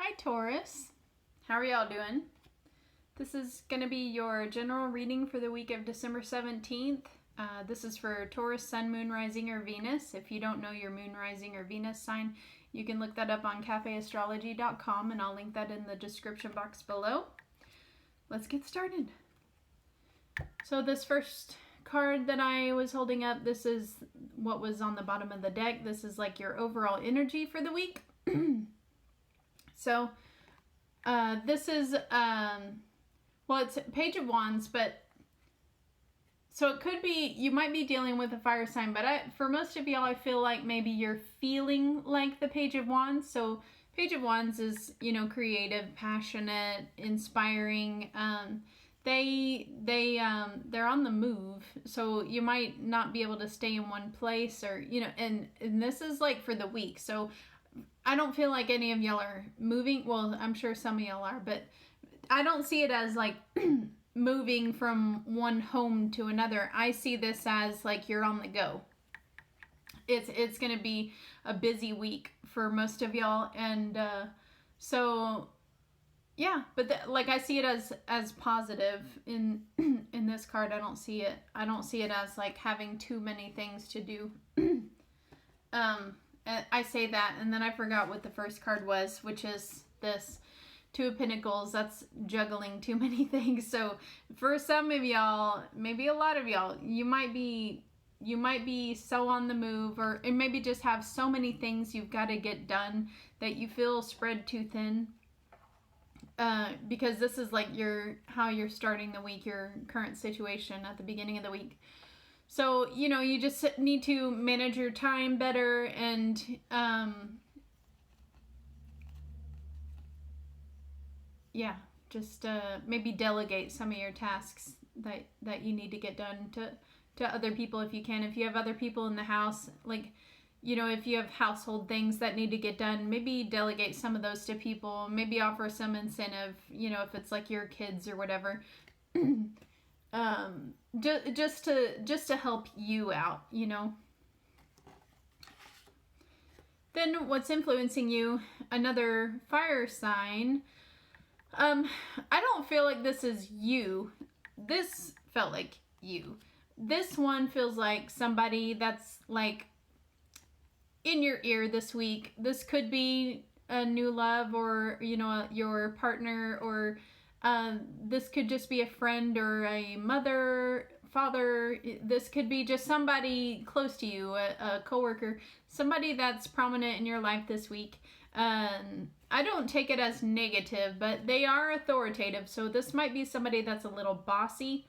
Hi Taurus, how are y'all doing? This is going to be your general reading for the week of December 17th. This is for Taurus, Sun, Moon, Rising, or Venus. If you don't know your Moon, Rising, or Venus sign, you can look that up on cafeastrology.com and I'll link that in the description box below. Let's get started. So this first card that I was holding up, this is what was on the bottom of the deck. This is like your overall energy for the week. So this is, well, it's Page of Wands, but so it could be, you might be dealing with a fire sign, but for most of y'all, I feel like maybe you're feeling like the Page of Wands. So Page of Wands is, you know, creative, passionate, inspiring. They're on the move, so you might not be able to stay in one place, or, you know, and this is like for the week. So I don't feel like any of y'all are moving. Well, I'm sure some of y'all are, but I don't see it as like moving from one home to another. I see this as like you're on the go. It's going to be a busy week for most of y'all, and so yeah. But like I see it as positive in in this card. I don't see it as like having too many things to do. I say that, and then I forgot what the first card was, which is this Two of Pentacles. That's juggling too many things. So for some of y'all, maybe a lot of y'all, you might be so on the move, or and maybe just have so many things you've got to get done that you feel spread too thin. Because this is like how you're starting the week, your current situation at the beginning of the week. So, you know, you just need to manage your time better, and yeah, just maybe delegate some of your tasks that you need to get done to other people if you can. If you have other people in the house, like, you know, if you have household things that need to get done, maybe delegate some of those to people. Maybe offer some incentive, you know, if it's like your kids or whatever. Just to help you out, you know. Then what's influencing you? Another fire sign. I don't feel like this is you. This felt like you. This one feels like somebody that's like in your ear this week. This could be a new love, or, you know, your partner, or this could just be a friend or a mother, father. This could be just somebody close to you, a coworker, somebody that's prominent in your life this week. I don't take it as negative, but they are authoritative. So this might be somebody that's a little bossy.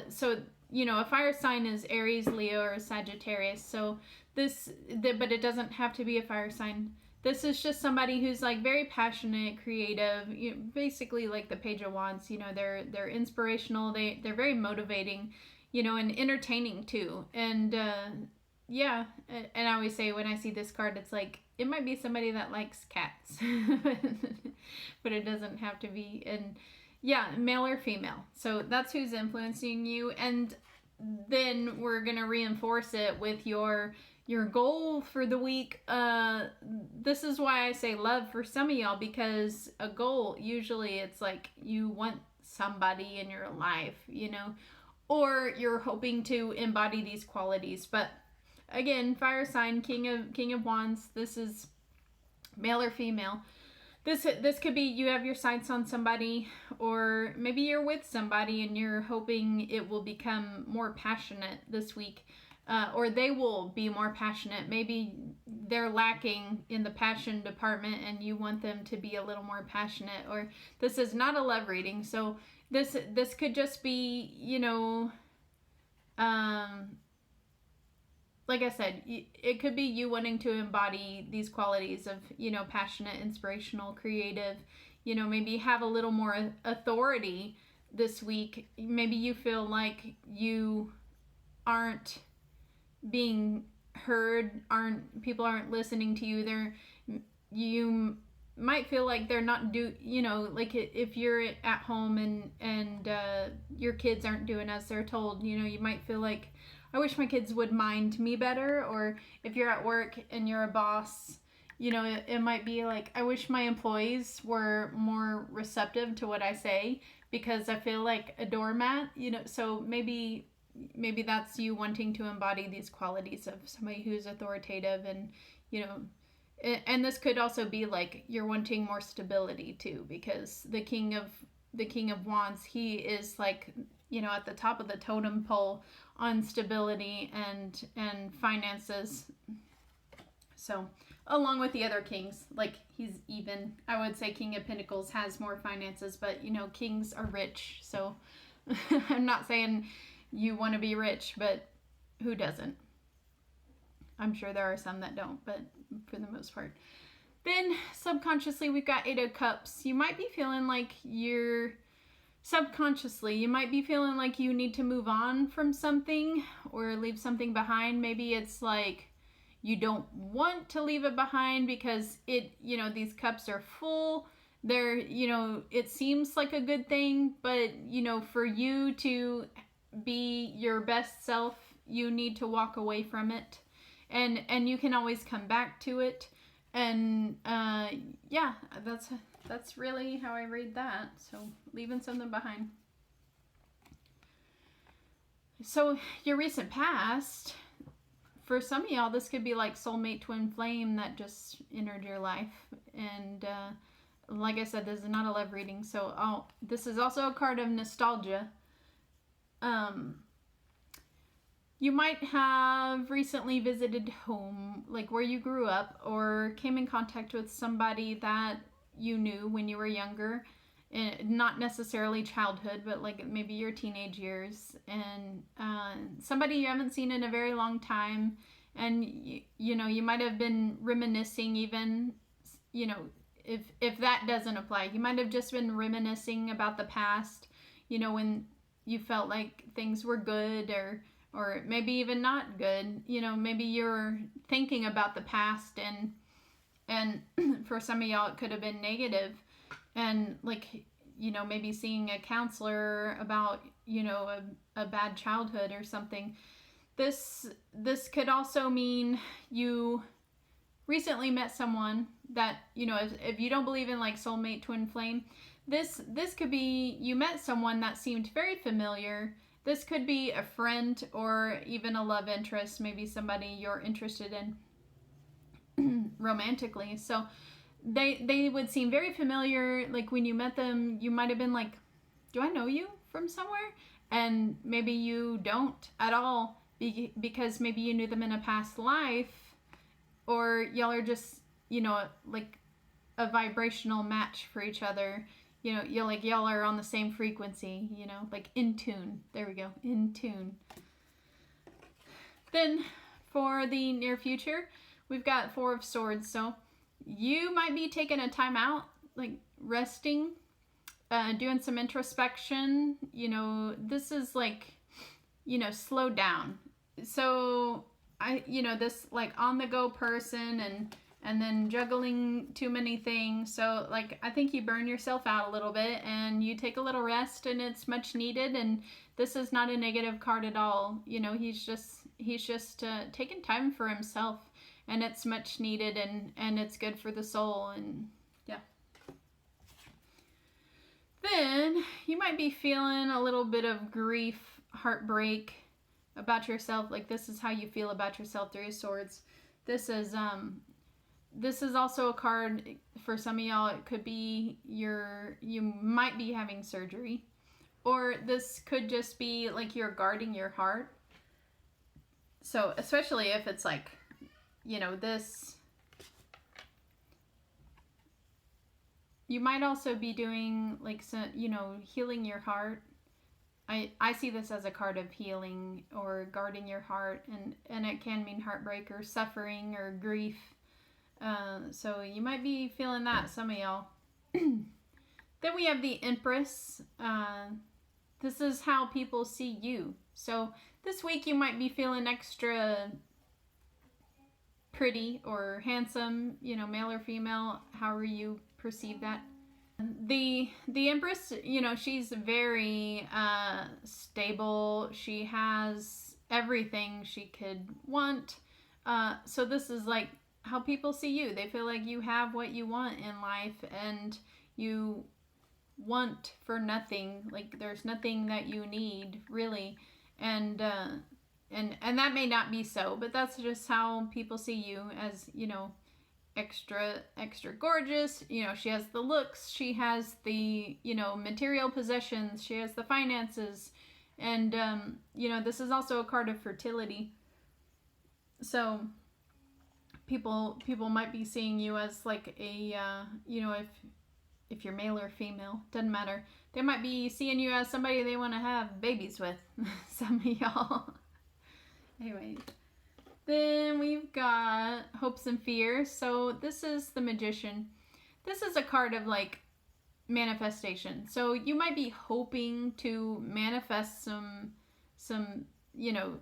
So, you know, a fire sign is Aries, Leo, or Sagittarius. So but it doesn't have to be a fire sign. This is just somebody who's like very passionate, creative, you know, basically like the Page of Wands. You know, they're inspirational. They're very motivating, you know, and entertaining too. And yeah, and I always say when I see this card, it's like it might be somebody that likes cats, but it doesn't have to be. And yeah, male or female. So that's who's influencing you. And then we're gonna reinforce it with your goal for the week. This is why I say love for some of y'all, because a goal, usually it's like you want somebody in your life, you know, or you're hoping to embody these qualities. But again, fire sign, King of Wands. This is male or female. This could be you have your sights on somebody, or maybe you're with somebody and you're hoping it will become more passionate this week. Or they will be more passionate. Maybe they're lacking in the passion department and you want them to be a little more passionate. Or this is not a love reading. So this could just be, you know, like I said, it could be you wanting to embody these qualities of, you know, passionate, inspirational, creative, you know, maybe have a little more authority this week. Maybe you feel like you aren't being heard, people aren't listening to you. You might feel like they're not you know, like if you're at home and your kids aren't doing as they're told, you know, you might feel like, I wish my kids would mind me better. Or if you're at work and you're a boss, You know, it might be like, I wish my employees were more receptive to what I say because I feel like a doormat, you know. So maybe that's you wanting to embody these qualities of somebody who's authoritative, and you know, and this could also be like you're wanting more stability too, because the king of wands, he is like, you know, at the top of the totem pole on stability and finances. So along with the other kings, like he's even, I would say King of Pentacles has more finances, but you know, kings are rich. So I'm not saying you want to be rich, but who doesn't? I'm sure there are some that don't, but for the most part. Then subconsciously, we've got Eight of Cups. You might be feeling like subconsciously, you might be feeling like you need to move on from something or leave something behind. Maybe it's like you don't want to leave it behind because it, you know, these cups are full. They're, you know, it seems like a good thing, but, you know, for you to be your best self, you need to walk away from it. And you can always come back to it. And yeah, that's really how I read that. So leaving something behind. So your recent past, for some of y'all, this could be like soulmate twin flame that just entered your life. And like I said, this is not a love reading. So this is also a card of nostalgia. You might have recently visited home, like where you grew up, or came in contact with somebody that you knew when you were younger. Not necessarily childhood, but like maybe your teenage years, and somebody you haven't seen in a very long time. And you know, you might have been reminiscing, even, you know, if that doesn't apply, you might have just been reminiscing about the past, you know, when you felt like things were good, or maybe even not good. You know, maybe you're thinking about the past, and for some of y'all it could have been negative. And like, you know, maybe seeing a counselor about, you know, a bad childhood or something. This could also mean you recently met someone that, you know, if you don't believe in like soulmate twin flame, this could be you met someone that seemed very familiar. This could be a friend or even a love interest, maybe somebody you're interested in romantically. So they would seem very familiar. Like when you met them, you might have been like, do I know you from somewhere? And maybe you don't at all, because maybe you knew them in a past life, or y'all are just, you know, like a vibrational match for each other. You know, y'all are on the same frequency, you know, like in tune. There we go, in tune. Then for the near future, we've got Four of Swords. So you might be taking a time out, like resting, doing some introspection. You know, this is like, you know, slow down. So you know, this like on the go person, and then juggling too many things. So like, I think you burn yourself out a little bit and you take a little rest, and it's much needed. And this is not a negative card at all. You know, he's just taking time for himself, and it's much needed, and it's good for the soul. And yeah. Then you might be feeling a little bit of grief, heartbreak about yourself. Like this is how you feel about yourself, Three of Swords. This is also a card for some of y'all. It could be you might be having surgery, or this could just be like you're guarding your heart. So especially if it's like, you know, this, you might also be doing like some, you know, healing your heart. I see this as a card of healing or guarding your heart, and it can mean heartbreak or suffering or grief. So you might be feeling that, some of y'all. Then we have the Empress. This is how people see you. So this week you might be feeling extra pretty or handsome, you know, male or female, however you perceive that. The Empress, you know, she's very stable. She has everything she could want. So this is like how people see you. They feel like you have what you want in life and you want for nothing. Like there's nothing that you need really. And that may not be so, but that's just how people see you, as, you know, extra gorgeous. You know, she has the looks, she has the, you know, material possessions, she has the finances. And you know, this is also a card of fertility. So people might be seeing you as like a you know, if you're male or female, doesn't matter. They might be seeing you as somebody they want to have babies with. Some of y'all. Anyway, then we've got hopes and fears. So this is the Magician. This is a card of like manifestation. So you might be hoping to manifest some you know,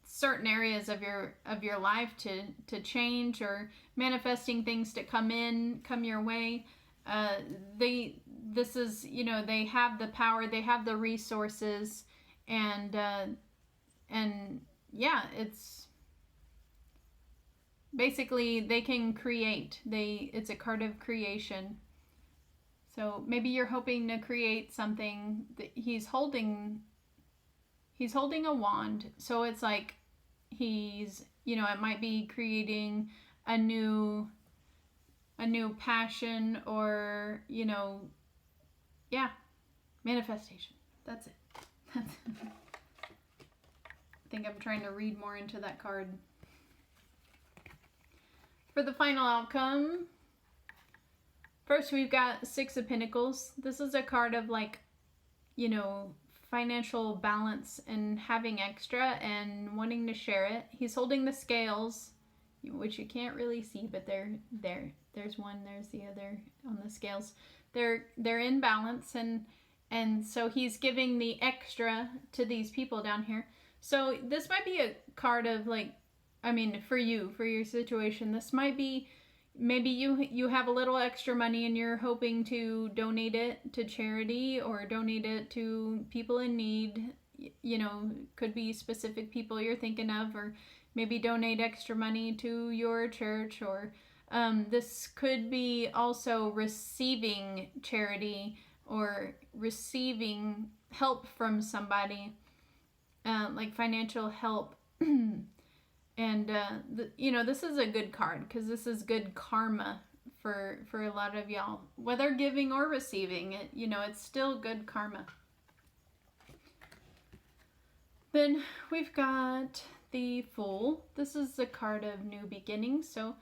certain areas of your life to change, or manifesting things to come your way. This is, you know, they have the power, they have the resources, and yeah, it's basically they can create. It's a card of creation. So maybe you're hoping to create something. That he's holding a wand. So it's like he's, you know, it might be creating a new passion, or, you know, yeah, manifestation. That's it. I think I'm trying to read more into that card. For the final outcome, first we've got Six of Pentacles. This is a card of like, you know, financial balance and having extra and wanting to share it. He's holding the scales, which you can't really see, but they're there. There's one, there's the other on the scales. They're in balance, and so he's giving the extra to these people down here. So this might be a card of like, I mean, for you, for your situation, this might be, maybe you have a little extra money and you're hoping to donate it to charity or donate it to people in need. You know, could be specific people you're thinking of, or maybe donate extra money to your church, or this could be also receiving charity or receiving help from somebody, like financial help. And you know, this is a good card because this is good karma for a lot of y'all, whether giving or receiving it. You know, it's still good karma. Then we've got the Fool. This is a card of new beginnings. So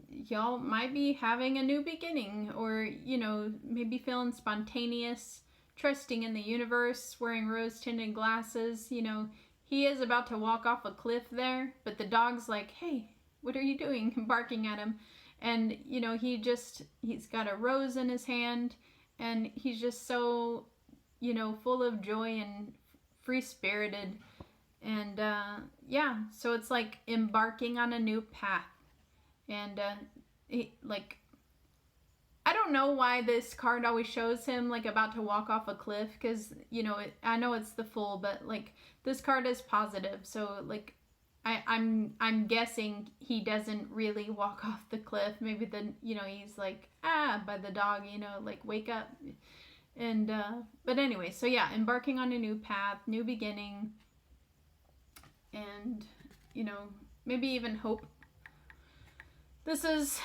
y'all might be having a new beginning, or, you know, maybe feeling spontaneous, trusting in the universe, wearing rose-tinted glasses. You know, he is about to walk off a cliff there, but the dog's like, hey, what are you doing? Barking at him. And, you know, he's got a rose in his hand, and he's just so, you know, full of joy and free-spirited. And, yeah, so it's like embarking on a new path. And, like, I don't know why this card always shows him, like, about to walk off a cliff, because, you know, I know it's the Fool, but, like, this card is positive, so, like, I'm guessing he doesn't really walk off the cliff. Maybe you know, he's like, by the dog, you know, like, wake up. And, but anyway, so yeah, embarking on a new path, new beginning, and, you know, maybe even hope. This is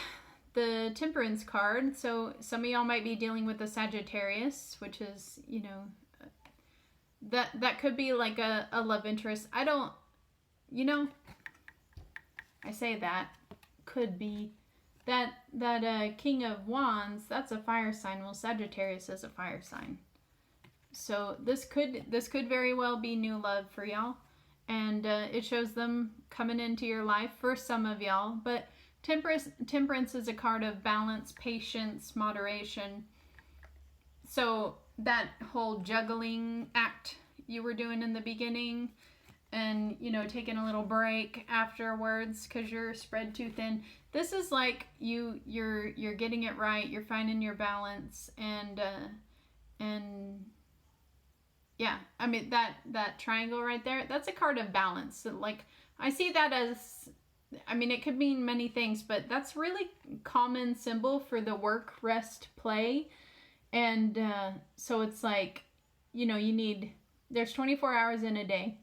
the Temperance card. So some of y'all might be dealing with a Sagittarius, which is, you know, that could be like a love interest. I don't, you know, I say that could be that King of Wands, that's a fire sign. Well, Sagittarius is a fire sign. So this could very well be new love for y'all. And it shows them coming into your life for some of y'all. But Temperance is a card of balance, patience, moderation. So that whole juggling act you were doing in the beginning, and, you know, taking a little break afterwards because you're spread too thin. This is like you're getting it right. You're finding your balance, and yeah, I mean that triangle right there. That's a card of balance. So, like, I see that as I mean, it could mean many things, but that's really common symbol for the work, rest, play. And so it's like, you know, there's 24 hours in a day.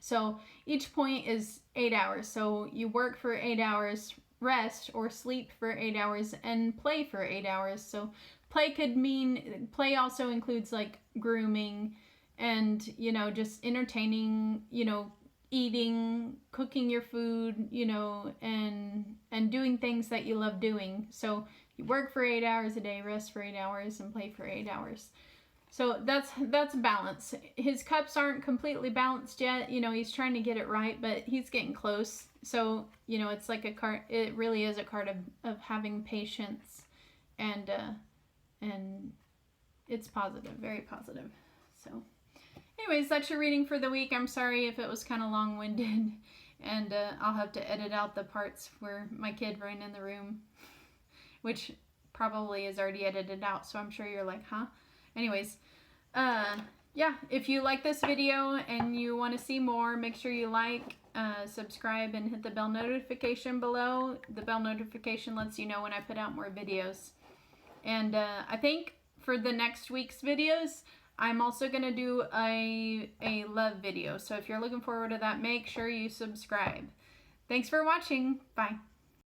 So each point is 8 hours. So you work for 8 hours, rest or sleep for 8 hours, and play for 8 hours. So play also includes like grooming and, you know, just entertaining, you know, eating, cooking your food, you know, and doing things that you love doing. So you work for 8 hours a day, rest for 8 hours, and play for 8 hours. So that's balance. His cups aren't completely balanced yet. You know, he's trying to get it right, but he's getting close. So, you know, it's like a card. It really is a card of having patience, and it's positive, very positive. So anyways, that's your reading for the week. I'm sorry if it was kind of long-winded, and I'll have to edit out the parts where my kid ran in the room, which probably is already edited out, so I'm sure you're like, huh? Anyways, yeah, if you like this video and you want to see more, make sure you like, subscribe, and hit the bell notification below. The bell notification lets you know when I put out more videos. And I think for the next week's videos, I'm also going to do a love video. So if you're looking forward to that, make sure you subscribe. Thanks for watching. Bye.